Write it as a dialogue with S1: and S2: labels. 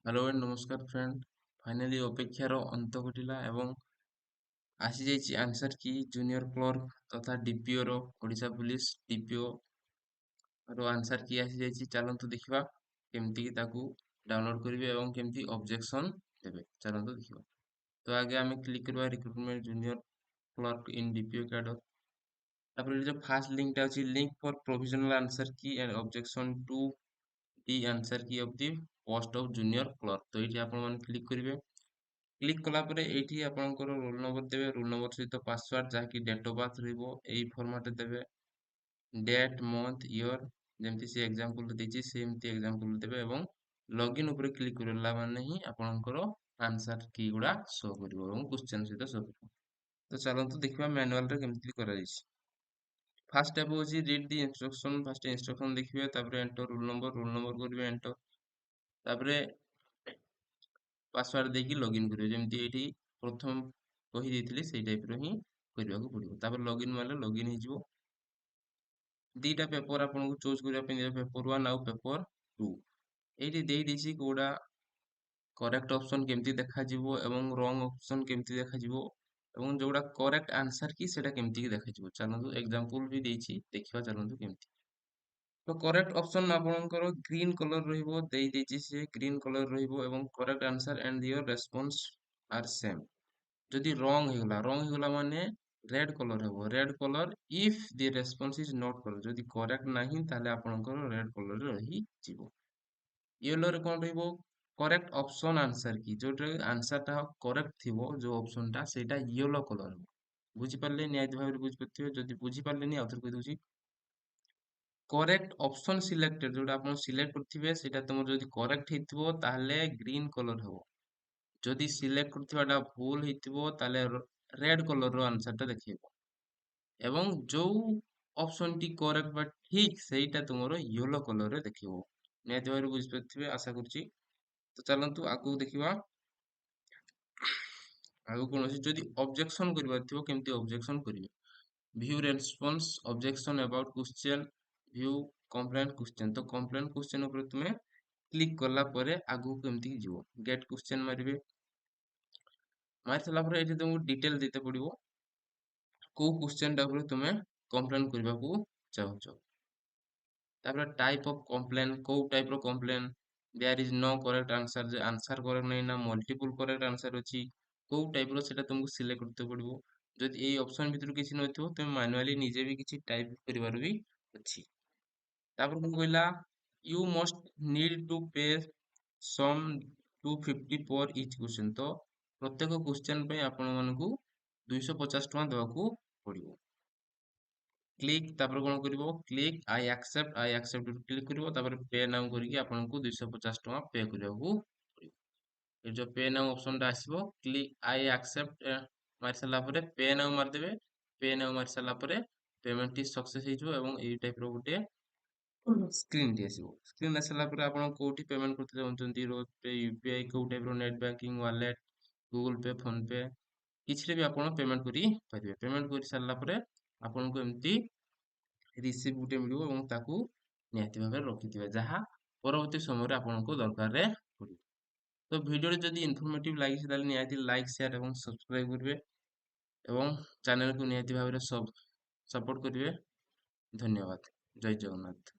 S1: Hello and नमस्कार friend. Finally अपेक्षार अंत घटिला एवं आसी जाइछि आंसर की जूनियर क्लर्क तथा डीपीओ रो ओडिशा पुलिस डीपीओ रो आंसर की आसी जाइछि। चलंतु देखिबा केमती कि ताकू डाउनलोड करिवे एवं केमती ऑब्जेक्शन देबे। चलंतु देखिबा। तो आगे आमे क्लिक करबा recruitment junior clerk in DPO cadre. तापर जो फर्स्ट लिंक टा अछि link for provisional answer key and objection to the answer key of the post of junior clerk. तो ये आपण माने क्लिक करिवे। क्लिक कला परे एठी आपनकर रोल नंबर देबे, रोल नंबर सहित पासवर्ड जहाँकि डेट ऑफ बर्थ रहइबो एई फॉर्मेट देबे। डेट मंथ ईयर जेमति से एग्जांपल देछि सेमति एग्जांपल देबे एवं लॉगिन ऊपर क्लिक करला माने ही आपनकर आंसर की गुडा शो करिवो एवं क्वेश्चन सहित शो करिवो। तो चलंतु देखिबा मैनुअल रे केमति करा जाइछि। फास्ट स्टेप होछि read the instruction. First instruction देखिबे तापरे एंटर रोल नंबर करिवे एंटर तापरे पासवर्ड देकी लॉगिन करिवे जेमति एठी प्रथम कहि देथिले सेई टाइप रो ही କରିବାକୁ पड़िବ। तापर लॉगिन मारले लॉगिन ହେଇଯିବ। दिटा पेपर आपनको चूज करिया ପାଇଁ ଦେବେ पेपर 1 ଆଉ पेपर 2। ଏଇଠି ଦେଇ ଦେଇଛି କୋଉଟା करेक्ट ऑप्शन केमती देखा जिवो एवं रॉन्ग ऑप्शन केमती देखा जिवो एवं जोड़ा करेक्ट आंसर की सेटा केमती की देखा जिवो। चलंतु एग्जांपल भी देइछि देखिबा चलंतु केमती। तो करेक्ट ऑप्शन आपनकर ग्रीन कलर रहिबो देई देइछि से ग्रीन कलर रहिबो एवं correct answer and your response are same. जदि रॉन्ग हेगला माने रेड कलर हेबो red colour if the response is not correct. जदि करेक्ट नाही ताले आपनकर रेड कलर रही जिवो। येलो रे कोन रहिबो करेक्ट ऑप्शन आंसर की जोटे आंसर ता करेक्ट थिबो जो ऑप्शन ता सेटा येलो कलर हेबो। बुझि पारले नियत भाबरे बुझि पथिबे। जदि बुझि पारलेनी आउथर कहि दोछि करेक्ट ऑप्शन सिलेक्टेड जोटा आपण सिलेक्ट करथिबे सेटा तमर जदि करेक्ट हेतिबो ताहले ग्रीन कलर हेबो। जदि सिलेक्ट करथिबाटा भूल हेतिबो ताहले रेड कलर रो आंसर ता देखिबो एवं जो ऑप्शन टी करेक्ट बा ठीक सेटा तुमरो येलो कलर रे देखिबो। नियत भाबरे बुझि पथिबे आशा करछि। तो चलंतु आगु देखिबा आगु कोन अछि जदि ऑब्जेक्शन करबा थिबो केमती ऑब्जेक्शन करिवे। View response objection about question view complaint question. तो कंप्लेंट क्वेश्चन ऊपर तुमे क्लिक करला परे आगु केमती जिवो गेट क्वेश्चन मारिबे। मारि सला परे एठी तुमको डिटेल देते पड़िबो को क्वेश्चन टा ऊपर तुमे कंप्लेंट करबा को चाहछो। तापर टाइप ऑफ कंप्लेन को टाइप रो complain there is no correct answer जे आंसर करेक्ट नै ना मल्टीपल करेक्ट आंसर अछि को टाइप रो सेटा तुमको सिलेक्ट करते पड़िबो। जदि एई ऑप्शन भितर किछि नथिबो तुम मैन्युअली निजे भी किछि टाइप करिवार भी अछि। तापर कोन कहला यू मस्ट नीड टू पे सम 250 पर इच क्वेश्चन। तो प्रत्येक क्वेश्चन पे आपण मानकू 250 टका देबाकू पड़िबो। क्लिक तापर कोन करिवो क्लिक आई एक्सेप्ट क्लिक करिवो तापर पे नाउ करिके आपनकू 250 टका पे करिवाकू पड़िबो। ए जो पे नाउ ऑप्शन टा आसीबो क्लिक आई एक्सेप्ट मारि सला परे पे नाउ मार देबे। पे नाउ मारि सला परे पेमेंट इज सक्सेस हिजो एवं एई टाइप रो गुटे स्क्रीन टी आसीबो। स्क्रीन आसला परे आपण कोठी पेमेंट करते चाहउछंती रोज पे यूपीआई को टाइप रो नेट बैंकिंग वॉलेट गूगल पे फोन पे किछरे भी आपण पेमेंट करी परिबे। पेमेंट करि सारला परे आपनको एमती रिसीव गुटे मिलिबो एवं ताकू निहाती भाबे रखिथिबे जहा परवर्ती समय रे आपनको दरकार रे पड़िबो। तो वीडियो रे जदि इन्फॉर्मेटिव लागिछि ताले निहाती लाइक शेयर एवं सब्सक्राइब करिवे एवं चैनल को निहाती भाबे सब सपोर्ट करिवे। धन्यवाद। जय जगन्नाथ।